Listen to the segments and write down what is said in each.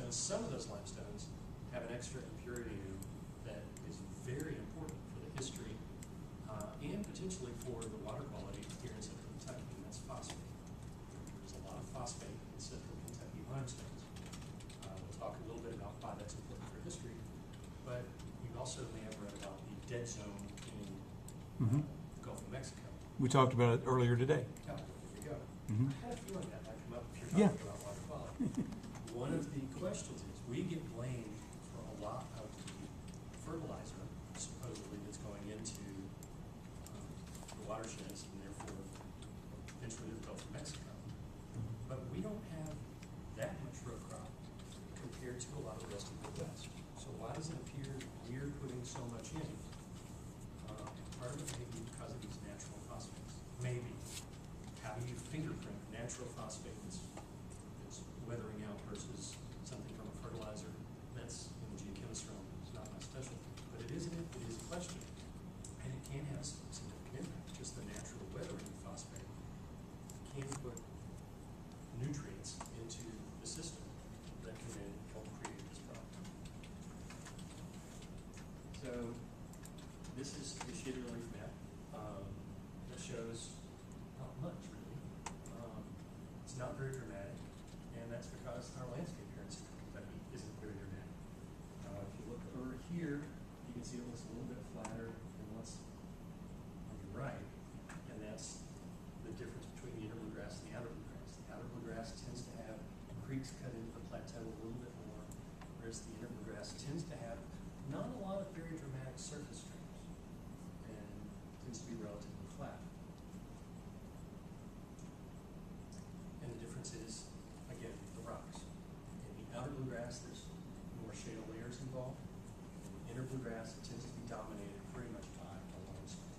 limestones. Some of those limestones have an extra impurity in them that is very important for the history and potentially for the water quality here in central Kentucky, and that's phosphate. There's a lot of phosphate in central Kentucky limestones. We'll talk a little bit about why that's important for history, but you also may have read about the dead zone in the Gulf of Mexico. We talked about it earlier today. Oh, there you go. Mm-hmm. I had a feeling that might come up if you're talking about water quality. One of the questions is we get blamed for a lot of the fertilizer, supposedly, that's going into the watersheds and therefore eventually the Gulf of Mexico. But we don't have that much row crop compared to a lot of the rest of the West. So why does it appear we're putting so much in? Part of it may be because of these natural phosphates. Maybe. How do you fingerprint natural phosphate that's weathering out versus something from a fertilizer? That's in the geochemistry realm. It's not my specialty. But it is a question. And it can have some significant impact. Just the natural weathering of phosphate can put nutrients into the system that can then help create this problem. So this is the shaded relief map that shows not much really. It's not very dramatic, and that's because our landscape here in central Kentucky isn't very dramatic. If you look over here, you can see it looks a little bit flatter than what's on your right, and that's the difference between the inner bluegrass and the outer bluegrass. The outer bluegrass tends to have creeks cut into the plateau a little bit more, whereas the inner bluegrass tends to have not a lot of very dramatic surface streams and tends to be relatively flat. And the difference is, again, the rocks. In the outer bluegrass, there's more shale layers involved. In the inner bluegrass, it tends to be dominated pretty much by a limestone.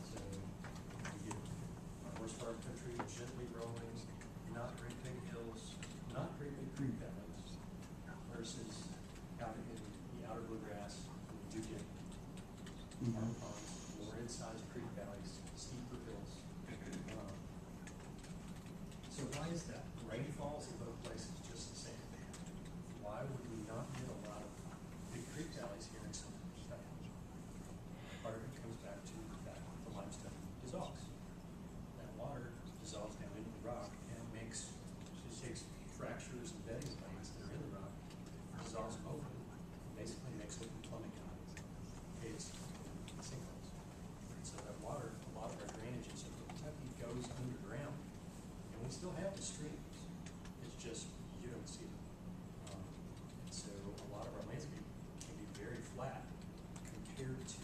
So you get horse farm country, gently rolling, not very big hills, not very big creek valleys, versus out in the outer bluegrass, you do get farm ponds, more incised creek valleys, steeper hills. So why is that? Rainfalls in both places just the same. Why would we not get a lot of big creek valleys here in central Kentucky? Part of it comes back to the fact that the limestone dissolves. That water dissolves down into the rock and it takes fractures and bedding planes that are in the rock, dissolves them open, and basically makes open plumbing lines, caves, and sinkholes. So that water, a lot of our drainage in central Kentucky goes underground. And we still have the streams. It's just you don't see them. And so a lot of our landscape can be very flat compared to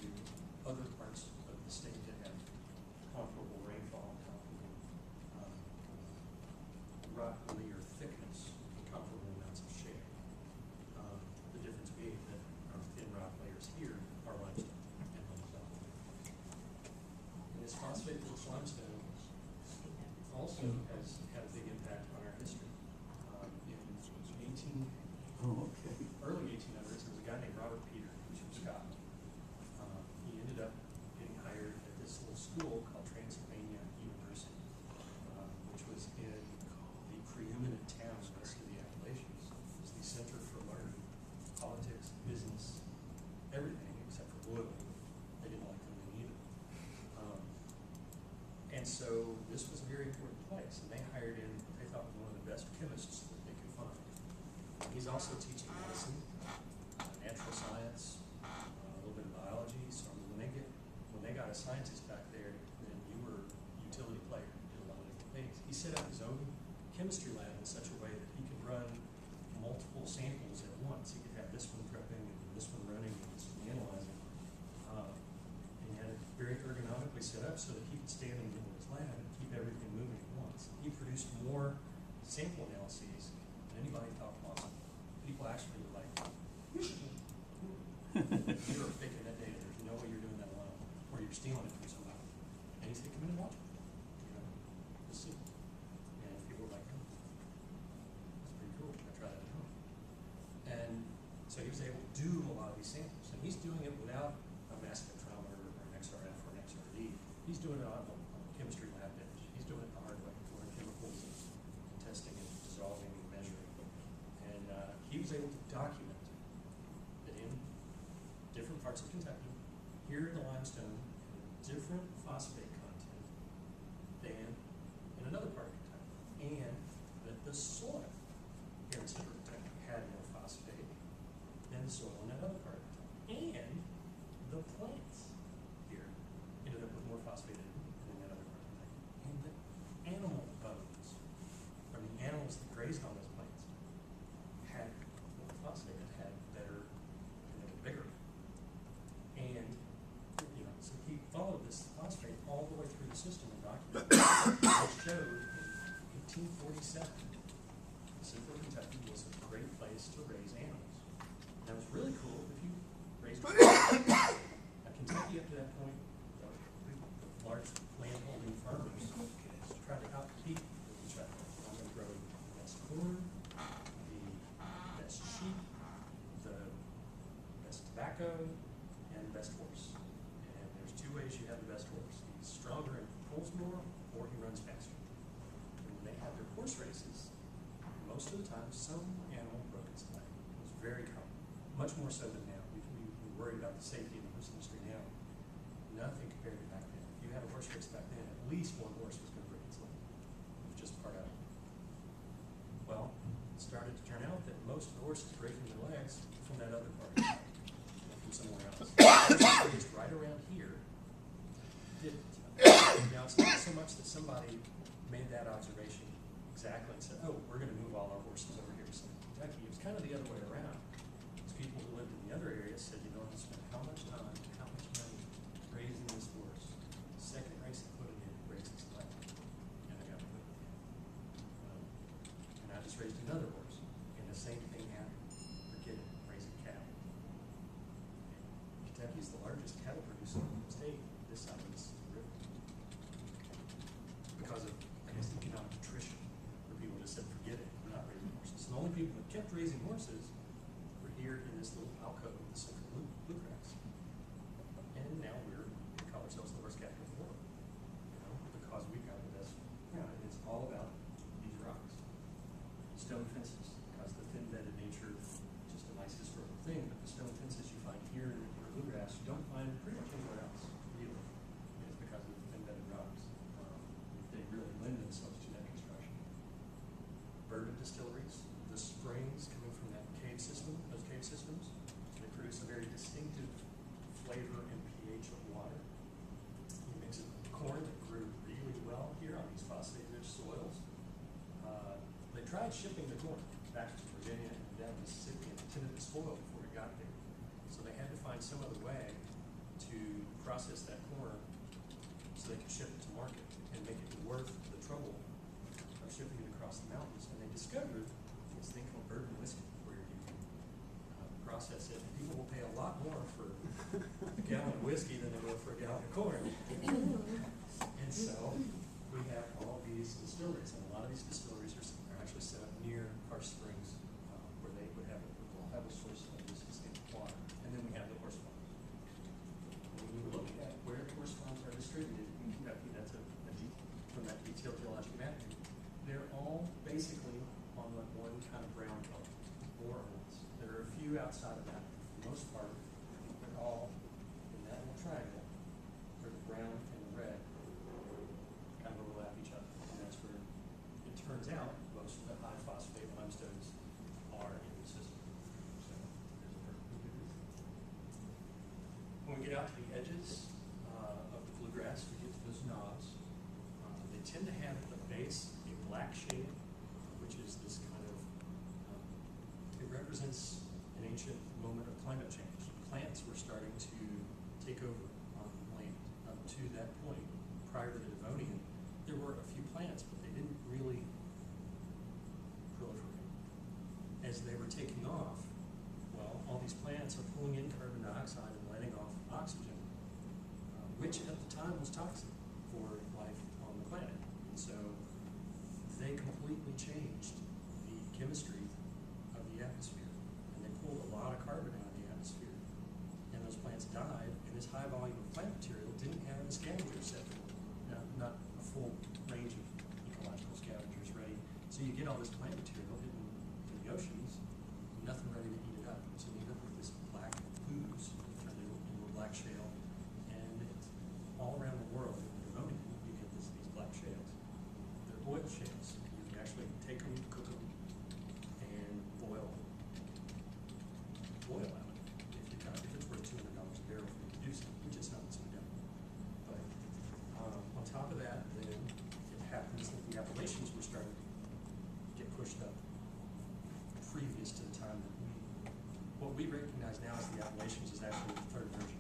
other parts of the state that have comparable rainfall, comparable rock layer thickness, and comparable amounts of shade. The difference being that our thin rock layers here are limestone and limestone. And this phosphate-rich limestone also has had a big impact on our history. In early 1800s, there was a guy named Robert Peter, who's from Scotland. He ended up getting hired at this little school called Transylvania University, which was in the preeminent town west of the Appalachians. It was the center for learning politics, business, everything except for oil. They didn't like them either. And so this was a very important place, and they hired in what they thought was one of the best chemists that they could find. He's also teaching medicine, natural science, a little bit of biology. So when they got a scientist back there, then you were a utility player, did a lot of different things. He set up his own chemistry lab in such a way that he could run multiple samples at once. He could have this one prepping and this one running and this one analyzing. And he had it very ergonomically set up so that he could stand in the middle of his lab and keep everything moving at once. He produced more sample analyses than anybody thought possible. People actually were like, you should do it. You're faking that data. There's no way you're doing that alone. Or you're stealing it from somebody. And he said, come in and watch it. Just see. And people were like, oh, that's pretty cool. I try that at home. And so he was able to do a lot of these samples. And he's doing it without a mass spectrometer or an XRF or an XRD. He's doing it on a chemistry lab bench. He's doing it the hard way, pouring chemicals and testing and dissolving and measuring. And was able to document that in different parts of Kentucky, here the limestone had a different phosphate content than in another part of Kentucky, and that the soil here in central Kentucky had more phosphate than the soil in that other part of Kentucky, and the plants here ended up with more phosphate in them than that other part of Kentucky, and the animal bones from the animals that grazed on those plants had more phosphate, it had better, and they were bigger. And, you know, so he followed this phosphate all the way through the system and documented it. It showed in 1847, central Kentucky was a great place to raise animals. That was really cool if you raised now, Kentucky up to that point, the large landholding farmers tried to outcompete each other. I'm going to grow the best corn, the best sheep, the best tobacco, and the best horse. And there's two ways you have the best horse. He's stronger and pulls more, or he runs faster. And when they had their horse races, most of the time some animal broke its leg. It was very common, much more so than now. We worry about the safety of the horse industry now. Nothing compared to back then. If you had a horse race back then, at least one horse was going to break its leg. It was just part of it. Well, it started to turn out that most of the horses breaking their legs from that other part, from somewhere else. Just right around here didn't. Now, it's not so much that somebody made that observation exactly and said, oh, we're going to move all our horses over here to Central Kentucky. It was kind of the other way around. It's people who lived in the other areas said, you know, I spent how much time, how much money raising this horse. The second race I put it in, breaks its leg. And I got to put it in. And I just raised another horse. And the same thing happened. Forget it, raising cattle. Kentucky is the largest cattle producing state this side of this river. Because of, I guess, economic attrition, where people just said, forget it, we're not raising horses. And the only people that kept raising horses were here in this little alcove of the central bluegrass. And now we call ourselves the horse capital of the world, you know, because we've got the best, and it's all about these rocks. Stone fences, because the thin-bedded nature is just a nice historical thing, but the stone fences you find here in the bluegrass, you don't find pretty much anywhere else, really. And it's because of the thin-bedded rocks. They really lend themselves to that construction. Bourbon distilleries, the springs coming from that cave system, those cave systems, they produce a very distinctive flavor and pH of water. You mix it with corn that grew really well here on these phosphate-rich soils. They tried shipping the corn back to Virginia and down Mississippi and intended to spoil before it got there. So they had to find some other way to process that corn so they could ship it to market and make it worth the trouble of shipping it across the mountains. And they discovered this thing called bourbon whiskey, where you can process it. And people will pay a lot more for a gallon of whiskey than they will for a gallon of corn. And so we have all these distilleries, and a lot of these distilleries are actually set up near karst springs, where they would have a source of this distinct water. And then we have the horse farms. When you look at where the horse farms are distributed in Kentucky, that's from that detailed geologic mapping, they're all basically on like one kind of brown color, more or less. There are a few outside of that, but for the most part, they're all in that little triangle where the brown and the red kind of overlap each other. And that's where it turns out most of the high phosphate limestones are in the system. So there's a perfect good reason. When we get out to the edges of the bluegrass, we get to those knobs. They tend to have at the base a black shade, which is this kind of, it represents an ancient moment of climate change. Plants were starting to take over on land. Up to that point, prior to the Devonian, there were a few plants, but they didn't really proliferate. As they were taking off, well, all these plants are pulling in carbon dioxide and letting off oxygen, which at the time was toxic for life on the planet. And so they completely changed the chemistry of the atmosphere, and they pulled a lot of carbon out of the atmosphere. And those plants died, and this high volume of plant material didn't have a scavenger set for it. Not a full range of ecological scavengers ready. So you get all this plant material in the oceans, nothing we recognize now as the Appalachians is actually the third version.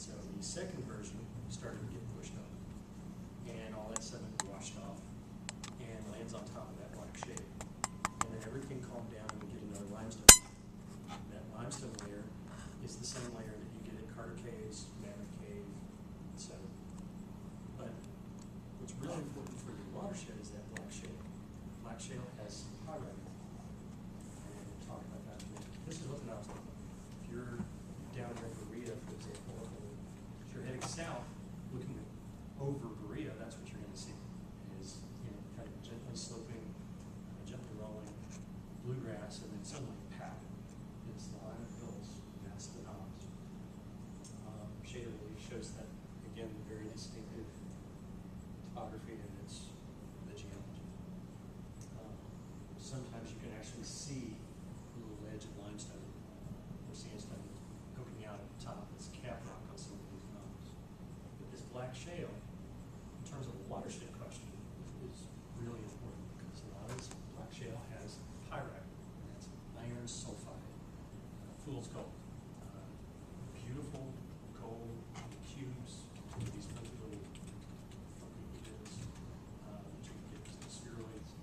So the second version started to get pushed up, and all that sediment washed off and lands on top of that black shale. And then everything calmed down and we get another limestone. That limestone layer is the same layer that you get at Carter Caves, Mammoth Cave, etc. But what's really important for your watershed is that black shale. Black shale has pyrite in it. And we'll talk about that in a minute. This is what the knob's looking like. If you're down here in Berea, for example, if you're heading south, looking over Berea, that's what you're going to see. Is kind of gently sloping, gently rolling bluegrass, and then suddenly, pow, it's the line of hills. That's the knobs. Shader relief shows that again, very distinctive topography, and it's the geology. Sometimes you can actually see a little ledge of limestone or sandstone poking out at the top. It's cap rock on some of these knobs. But this black shale, in terms of the watershed question, is really important because a lot of this black shale has pyrite. And that's iron sulfide, fool's gold. Beautiful gold cubes, these funky little bits that you can get as the spheroids.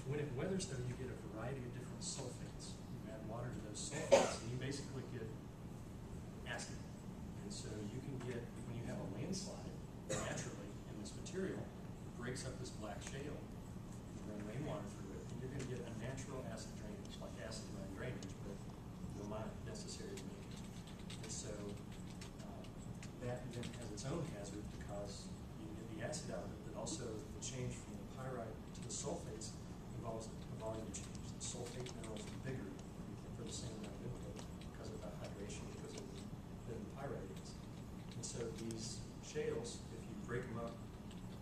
When it weathers, though, you get a variety of different sulfates. You add water to those sulfates, and you basically get acid. And so you can get, when you have a landslide, naturally, in this material, it breaks up this black shale, you run rainwater through it, and you're going to get a natural acid drainage, like acid mine drainage, but not necessary to make it. And so that then has its own hazard because you get the acid out of it, but also the change from the pyrite to the sulfates involves a volume change. The sulfate minerals are bigger for the same amount of input because of the hydration, because of than the pyrite is. And so these shales, if you break them up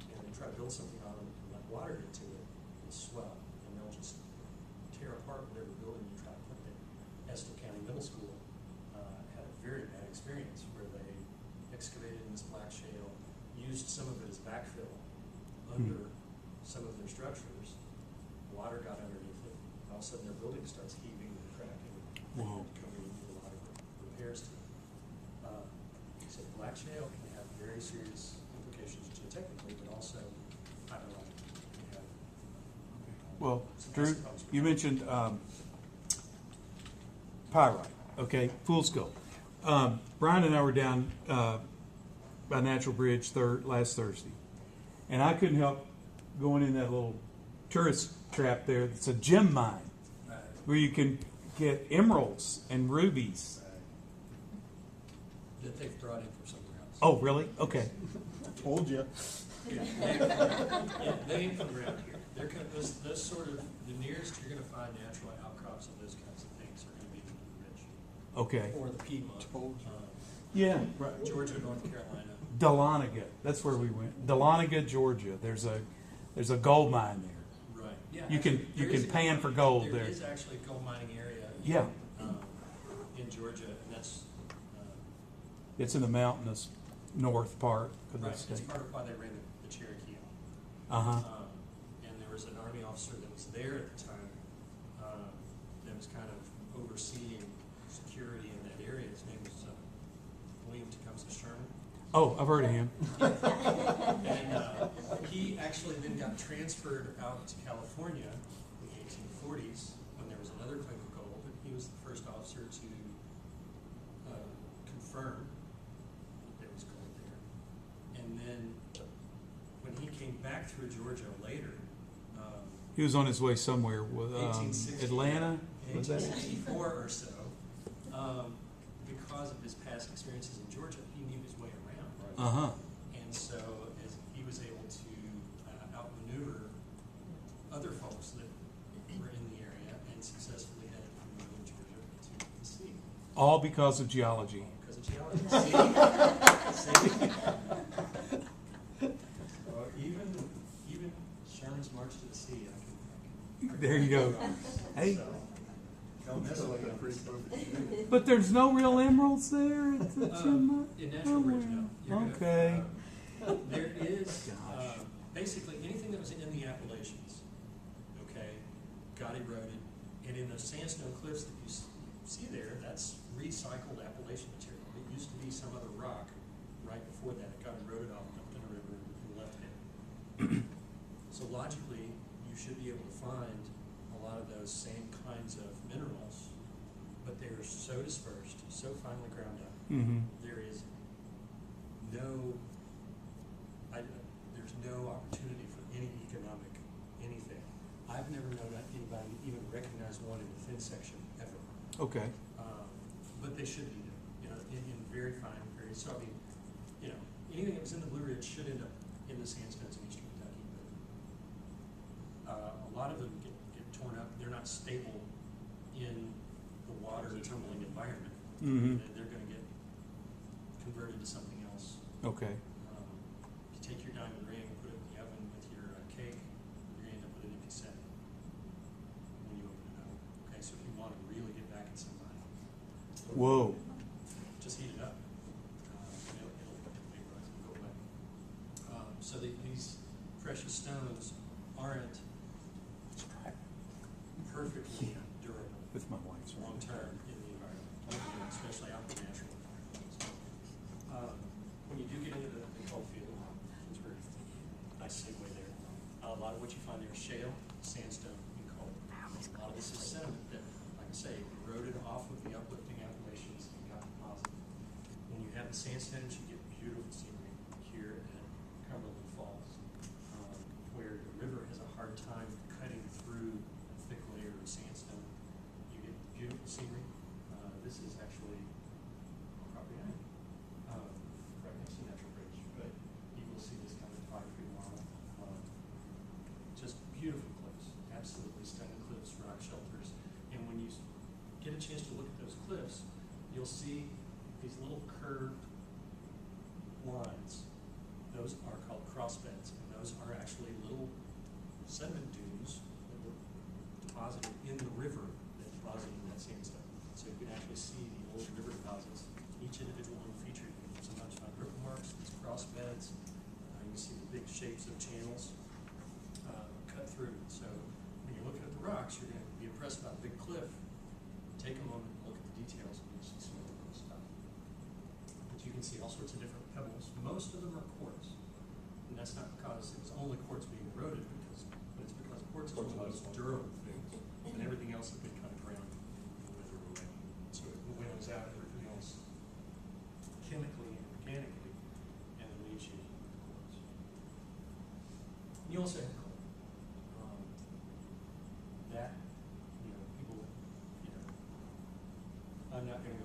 and then try to build something on them and let water get to it, it'll swell and they'll just tear apart whatever building you try to put there. Estill County Middle School had a very bad experience where they excavated in this black shale, used some of it as backfill under some of their structures. Water got underneath it, and all of a sudden their building starts heaving and cracking. Wow. Coming into a lot of repairs to it. So black shale can have very serious implications geotechnically, but also hydrologically. Can have, Well, some Drew, acid problems. you mentioned pyrite, okay, fool's gold. Brian and I were down by Natural Bridge last Thursday, and I couldn't help going in that little tourist trap there. It's a gem mine Right. where you can get emeralds and rubies. That they've brought in from somewhere else. Oh, really? Okay. Told you. They ain't from around here. They're kind of, those sort of, the nearest you're going to find natural outcrops of those kinds of things are going to be the rich. Okay. Or the Piedmont. Told you. Yeah. Right. Georgia, North Carolina. Dahlonega. That's where we went. Dahlonega, Georgia. There's a gold mine there. Right. Yeah. You can pan for gold there. There is actually a gold mining area. Yeah. In Georgia, and that's It's in the mountainous north part of the right. state. It's part of why they ran the Cherokee out. Uh-huh. And there was an Army officer that was there at the time that was kind of overseeing security in that area. His name was William Tecumseh Sherman. Oh, I've heard of him. And he actually then got transferred out to California in the 1840s when there was another claim of gold. And he was the first officer to confirm that there was gold there. And then when he came back through Georgia later, He was on his way somewhere with 1860, Atlanta. in Was that? 1864 or so, because of his past experiences in Georgia, he knew his way around. Uh-huh. And so as he was able to outmaneuver other folks that were in the area and successfully headed from northern Georgia to the sea. All because of geology. Because of geology. See? Or even Sherman's March to the Sea, I can There you go. Hey. So, don't mess with them. Pretty perfect. But there's no real emeralds there at the gem mine? In Natural Bridge, no. You're gonna, Okay. there is Gosh. basically anything that was in the Appalachians, okay, got eroded, and in those sandstone cliffs that you see there, that's recycled Appalachian material. It used to be some other rock right before that. It got eroded off, dumped in a river, and left it. So logically, you should be able to find a lot of those same kinds of minerals, but they're so dispersed, so finely ground up. Mm-hmm. There is no, there's no opportunity for any economic anything. I've never known anybody even recognize one in the thin section ever. Okay. But they should be there, you know, in very fine areas. So I mean, you know, anything that was in the Blue Ridge should end up in the sandstones in eastern Kentucky. But a lot of them get torn up. They're not stable in the water tumbling environment. Mm-hmm. They're going to get converted to something else. Okay. You take your diamond ring, put it in the oven with your cake, you're going to end up with an empty set when you open it up. Okay, so if you want to really get back at somebody, Whoa. just heat it up. It'll vaporize and go away. So these precious stones aren't perfectly durable With my wife's long term in the environment, especially out in the natural environment. When you do get into the coal field, which we're nice segue there, a lot of what you find there is shale, sandstone, and coal. A lot of this is sediment that, like I say, eroded off of the uplifting Appalachians and got deposited. When you have the sandstones, you get beautiful scenery here at Cumberland Falls, where the river has a hard time cutting through a thick layer of sandstone. You get beautiful scenery. This is actually property owned, right next to Natural Bridge, but you will see this kind of topography model. Just beautiful cliffs, absolutely stunning cliffs, rock shelters. And when you get a chance to look at those cliffs, you'll see these little curved lines. Those are called crossbeds, and those are actually little sediment dunes that were deposited in the river that deposited that sandstone. So you can actually see the old river deposits, each individual one featured. Sometimes found ripple marks, these crossbeds. You can see the big shapes of channels cut through. So when you're looking at the rocks, you're going to be impressed by a big cliff. Take a moment and look at the details, and you'll see some really cool stuff. But you can see all sorts of different pebbles. Most of them are quartz. And that's not because it was only quartz being eroded, but it's because quartz is one of the most durable things, and everything else has been kind of ground and withered away. So it winnows out everything else chemically and organically, and then leaves you with quartz. And you also have coal. That, you know, people, you know, I'm not going to go